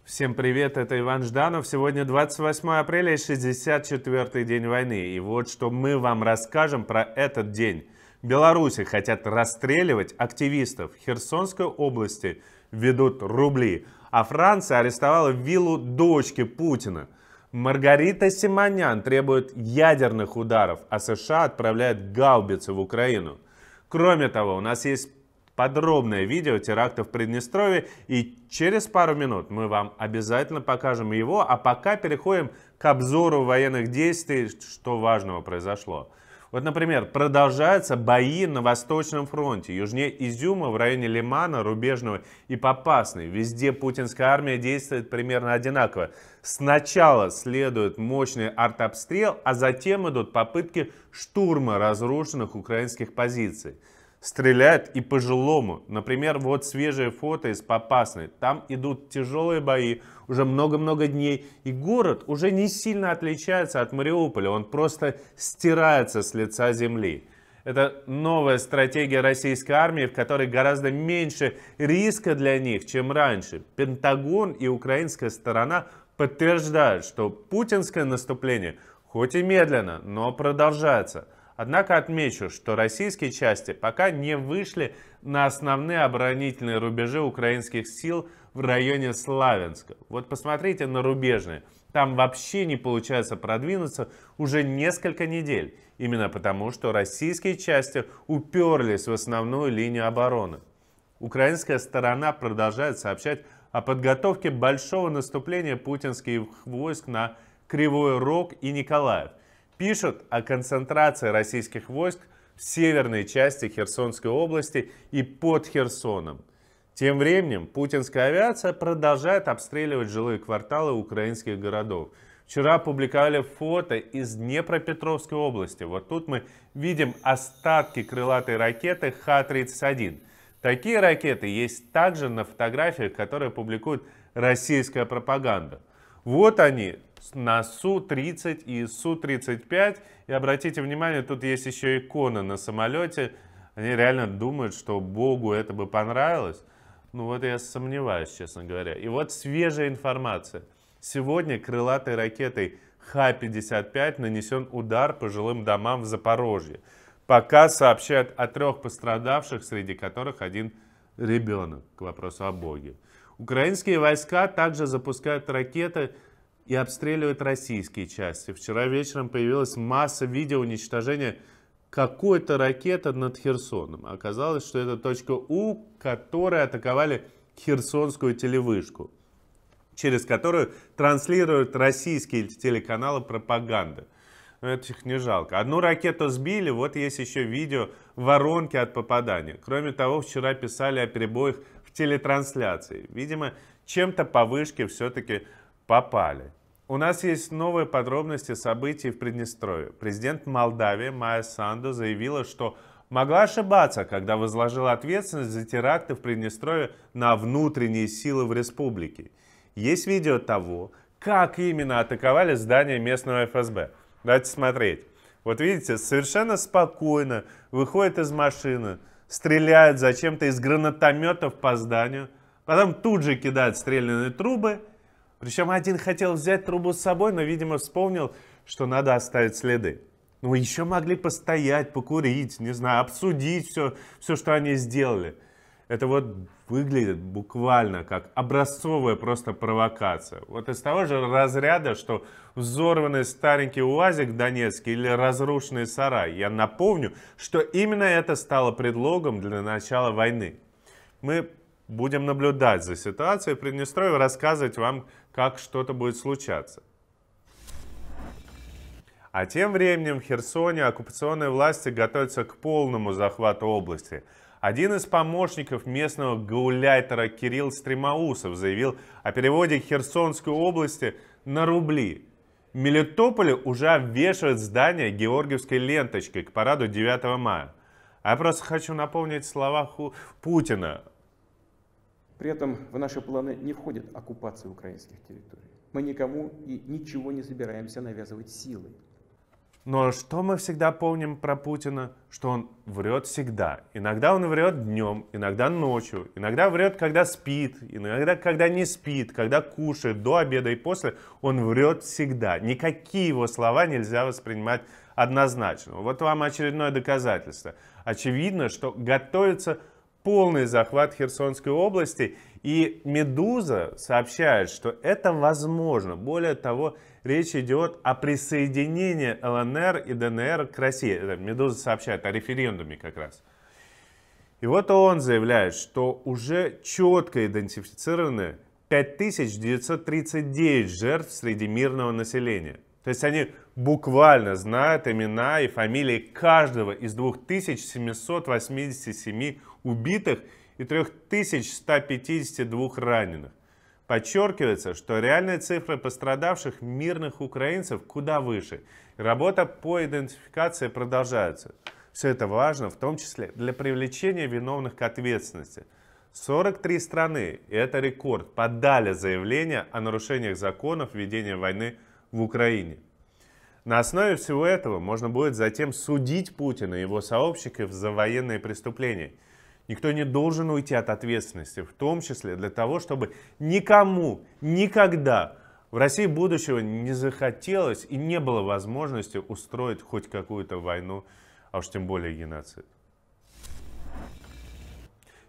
Всем привет, это Иван Жданов. Сегодня 28 апреля и 64-й день войны. И вот что мы вам расскажем про этот день. В Беларуси хотят расстреливать активистов. В Херсонской области ведут рубли. А Франция арестовала виллу дочки Путина. Маргарита Симонян требует ядерных ударов, а США отправляет гаубицы в Украину. Кроме того, у нас есть подробное видео терактов в Приднестровье, и через пару минут мы вам обязательно покажем его, а пока переходим к обзору военных действий, что важного произошло. Вот, например, продолжаются бои на Восточном фронте, южнее Изюма, в районе Лимана, Рубежного и Попасной. Везде путинская армия действует примерно одинаково. Сначала следует мощный артобстрел, а затем идут попытки штурма разрушенных украинских позиций. Стреляют и по-жилому. Например, вот свежее фото из Попасной. Там идут тяжелые бои уже много-много дней. И город уже не сильно отличается от Мариуполя. Он просто стирается с лица земли. Это новая стратегия российской армии, в которой гораздо меньше риска для них, чем раньше. Пентагон и украинская сторона подтверждают, что путинское наступление хоть и медленно, но продолжается. Однако отмечу, что российские части пока не вышли на основные оборонительные рубежи украинских сил в районе Славянска. Вот посмотрите на рубежные. Там вообще не получается продвинуться уже несколько недель. Именно потому, что российские части уперлись в основную линию обороны. Украинская сторона продолжает сообщать о подготовке большого наступления путинских войск на Кривой Рог и Николаев. Пишут о концентрации российских войск в северной части Херсонской области и под Херсоном. Тем временем путинская авиация продолжает обстреливать жилые кварталы украинских городов. Вчера опубликовали фото из Днепропетровской области. Вот тут мы видим остатки крылатой ракеты Х-31. Такие ракеты есть также на фотографиях, которые публикует российская пропаганда. Вот они на Су-30 и Су-35. И обратите внимание, тут есть еще икона на самолете. Они реально думают, что Богу это бы понравилось. Ну вот я сомневаюсь, честно говоря. И вот свежая информация. Сегодня крылатой ракетой Х-55 нанесен удар по жилым домам в Запорожье. Пока сообщают о 3 пострадавших, среди которых один ребенок, к вопросу о Боге. Украинские войска также запускают ракеты и обстреливают российские части. Вчера вечером появилась масса видео уничтожения какой-то ракеты над Херсоном. Оказалось, что это точка У, которой атаковали херсонскую телевышку, через которую транслируют российские телеканалы пропаганды. Но этих не жалко. Одну ракету сбили, вот есть еще видео воронки от попадания. Кроме того, вчера писали о перебоях в телетрансляции. Видимо, чем-то по вышке все-таки попали. У нас есть новые подробности событий в Приднестровье. Президент Молдавии Майя Санду заявила, что могла ошибаться, когда возложила ответственность за теракты в Приднестровье на внутренние силы в республике. Есть видео того, как именно атаковали здание местного ФСБ. Давайте смотреть. Вот видите, совершенно спокойно выходит из машины, стреляет зачем-то из гранатометов по зданию, потом тут же кидает стрелянные трубы. Причем один хотел взять трубу с собой, но, видимо, вспомнил, что надо оставить следы. Ну, еще могли постоять, покурить, не знаю, обсудить все, что они сделали. Это вот выглядит буквально как образцовая просто провокация. Вот из того же разряда, что взорванный старенький УАЗик в Донецке или разрушенный сарай. Я напомню, что именно это стало предлогом для начала войны. Мы будем наблюдать за ситуацией в Приднестровье, рассказывать вам, как что-то будет случаться. А тем временем в Херсоне оккупационные власти готовятся к полному захвату области. Один из помощников местного гауляйтера Кирилл Стремоусов заявил о переводе Херсонской области на рубли. В Мелитополе уже обвешивают здание георгиевской ленточкой к параду 9 мая. А я просто хочу напомнить слова Путина. При этом в наши планы не входит оккупация украинских территорий. Мы никому и ничего не собираемся навязывать силой. Но что мы всегда помним про Путина? Что он врет всегда. Иногда он врет днем, иногда ночью, иногда врет, когда спит, иногда, когда не спит, когда кушает, до обеда и после. Он врет всегда. Никакие его слова нельзя воспринимать однозначно. Вот вам очередное доказательство. Очевидно, что готовится полный захват Херсонской области, и «Медуза» сообщает, что это возможно. Более того, речь идет о присоединении ЛНР и ДНР к России. Это «Медуза» сообщает о референдуме как раз. И вот он заявляет, что уже четко идентифицированы 5939 жертв среди мирного населения. То есть они буквально знают имена и фамилии каждого из 2787 убитых и 3152 раненых. Подчеркивается, что реальные цифры пострадавших мирных украинцев куда выше. Работа по идентификации продолжается. Все это важно, в том числе для привлечения виновных к ответственности. 43 страны, и это рекорд, подали заявление о нарушениях законов ведения войны в Украине. На основе всего этого можно будет затем судить Путина и его сообщников за военные преступления. Никто не должен уйти от ответственности, в том числе для того, чтобы никому, никогда в России будущего не захотелось и не было возможности устроить хоть какую-то войну, а уж тем более геноцид.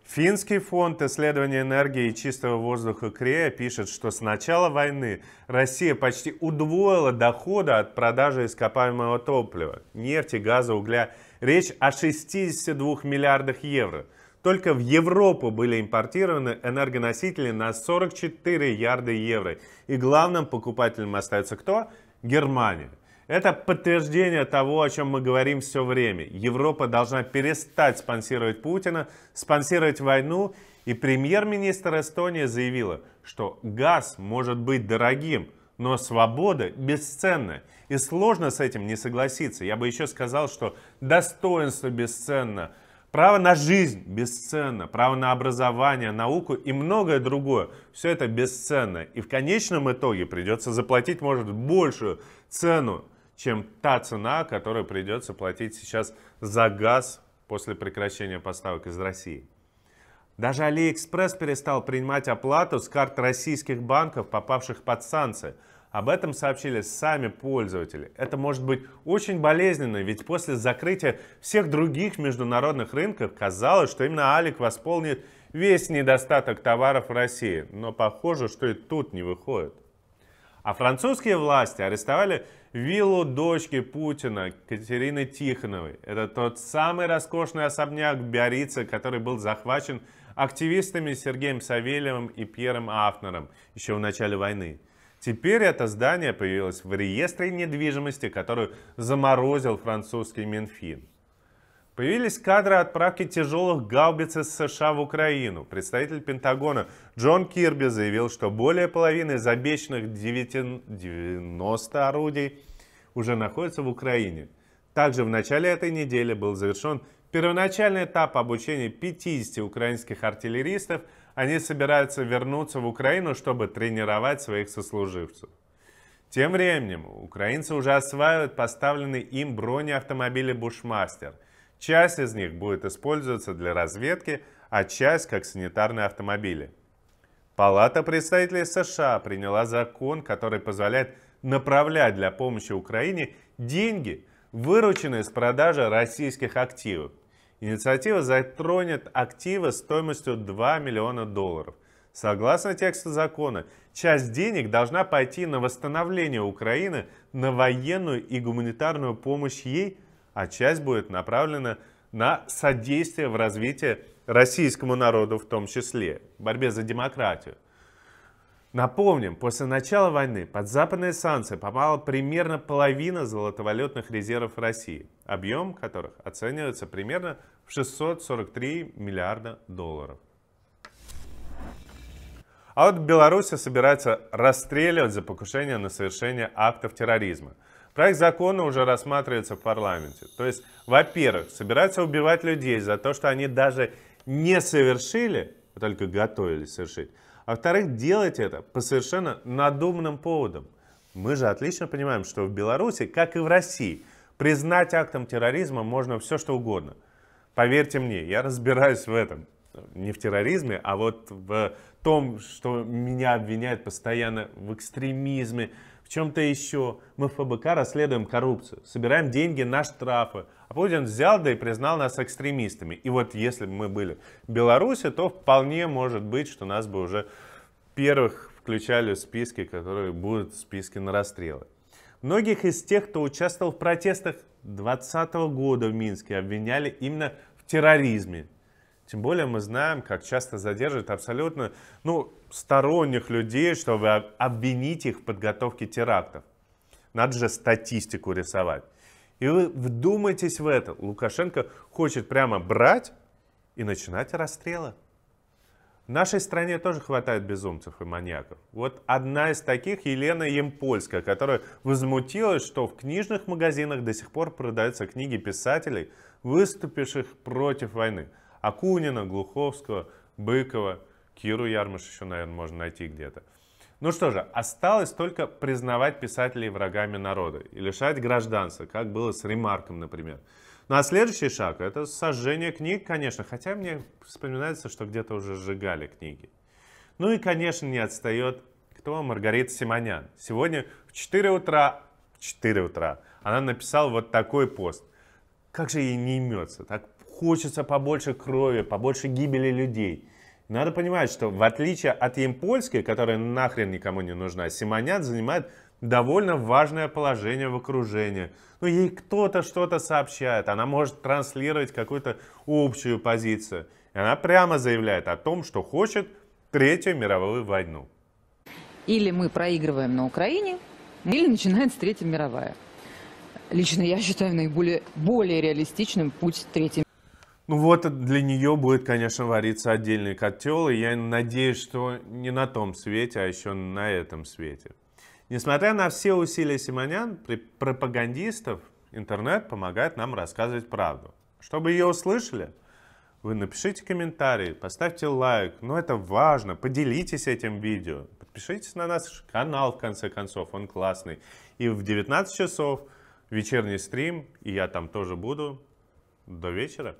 Финский фонд исследования энергии и чистого воздуха КРЕА пишет, что с начала войны Россия почти удвоила доходы от продажи ископаемого топлива, нефти, газа, угля. Речь о 62 миллиардах евро. Только в Европу были импортированы энергоносители на 44 миллиарда евро. И главным покупателем остается кто? Германия. Это подтверждение того, о чем мы говорим все время. Европа должна перестать спонсировать Путина, спонсировать войну. И премьер-министр Эстонии заявила, что газ может быть дорогим, но свобода бесценна. И сложно с этим не согласиться. Я бы еще сказал, что достоинство бесценно. Право на жизнь бесценно, право на образование, науку и многое другое. Все это бесценно. И в конечном итоге придется заплатить, может, большую цену, чем та цена, которую придется платить сейчас за газ после прекращения поставок из России. Даже AliExpress перестал принимать оплату с карт российских банков, попавших под санкции. Об этом сообщили сами пользователи. Это может быть очень болезненно, ведь после закрытия всех других международных рынков казалось, что именно Алик восполнит весь недостаток товаров в России. Но похоже, что и тут не выходит. А французские власти арестовали виллу дочки Путина, Катерины Тихоновой. Это тот самый роскошный особняк в Биаррице, который был захвачен активистами Сергеем Савельевым и Пьером Афнером еще в начале войны. Теперь это здание появилось в реестре недвижимости, которую заморозил французский Минфин. Появились кадры отправки тяжелых гаубиц из США в Украину. Представитель Пентагона Джон Кирби заявил, что более половины из обещанных 90 орудий уже находятся в Украине. Также в начале этой недели был завершен первоначальный этап обучения 50 украинских артиллеристов. Они собираются вернуться в Украину, чтобы тренировать своих сослуживцев. Тем временем украинцы уже осваивают поставленные им бронеавтомобили «Бушмастер». Часть из них будет использоваться для разведки, а часть как санитарные автомобили. Палата представителей США приняла закон, который позволяет направлять для помощи Украине деньги, вырученные с продажи российских активов. Инициатива затронет активы стоимостью $2 миллиона. Согласно тексту закона, часть денег должна пойти на восстановление Украины, на военную и гуманитарную помощь ей, а часть будет направлена на содействие в развитии российскому народу в том числе, в борьбе за демократию. Напомним, после начала войны под западные санкции попала примерно половина золотовалютных резервов России, объем которых оценивается примерно в $643 миллиарда. А вот в Беларуси собирается расстреливать за покушение на совершение актов терроризма. Проект закона уже рассматривается в парламенте. То есть, во-первых, собираются убивать людей за то, что они даже не совершили, а только готовились совершить. А во-вторых, делать это по совершенно надуманным поводам. Мы же отлично понимаем, что в Беларуси, как и в России, Признать актом терроризма можно все, что угодно. Поверьте мне, я разбираюсь в этом. Не в терроризме, а вот в том, что меня обвиняют постоянно в экстремизме, в чем-то еще. Мы в ФБК расследуем коррупцию, собираем деньги на штрафы. А Путин взял, да и признал нас экстремистами. И вот если бы мы были в Беларуси, то вполне может быть, что нас бы уже первых включали в списки, которые будут в списке на расстрелы. Многих из тех, кто участвовал в протестах 2020 года в Минске, обвиняли именно в терроризме. Тем более мы знаем, как часто задерживают абсолютно сторонних людей, чтобы обвинить их в подготовке терактов. Надо же статистику рисовать. И вы вдумайтесь в это. Лукашенко хочет прямо брать и начинать расстрелы. В нашей стране тоже хватает безумцев и маньяков. Вот одна из таких Елена Ямпольская, которая возмутилась, что в книжных магазинах до сих пор продаются книги писателей, выступивших против войны. Акунина, Глуховского, Быкова, Киру Ярмаш еще, наверное, можно найти где-то. Ну что же, осталось только признавать писателей врагами народа и лишать гражданства, как было с Ремарком, например. Ну а следующий шаг — это сожжение книг, конечно, хотя мне вспоминается, что где-то уже сжигали книги. Ну и, конечно, не отстает кто? Маргарита Симонян. Сегодня в 4 утра она написала вот такой пост. Как же ей не имется, так хочется побольше крови, побольше гибели людей. Надо понимать, что в отличие от Ямпольской, которая нахрен никому не нужна, Симонян занимает довольно важное положение в окружении. Ну, ей кто-то что-то сообщает, она может транслировать какую-то общую позицию. И она прямо заявляет о том, что хочет Третью мировую войну. Или мы проигрываем на Украине, или начинается Третья мировая. Лично я считаю более реалистичным путь Третьей. Ну вот для нее будет, конечно, вариться отдельный котел, и я надеюсь, что не на том свете, а еще на этом свете. Несмотря на все усилия Симонян, пропагандистов, интернет помогает нам рассказывать правду. Чтобы ее услышали, вы напишите комментарий, поставьте лайк, но это важно, поделитесь этим видео, подпишитесь на наш канал, в конце концов, он классный. И в 19 часов вечерний стрим, и я там тоже буду, до вечера.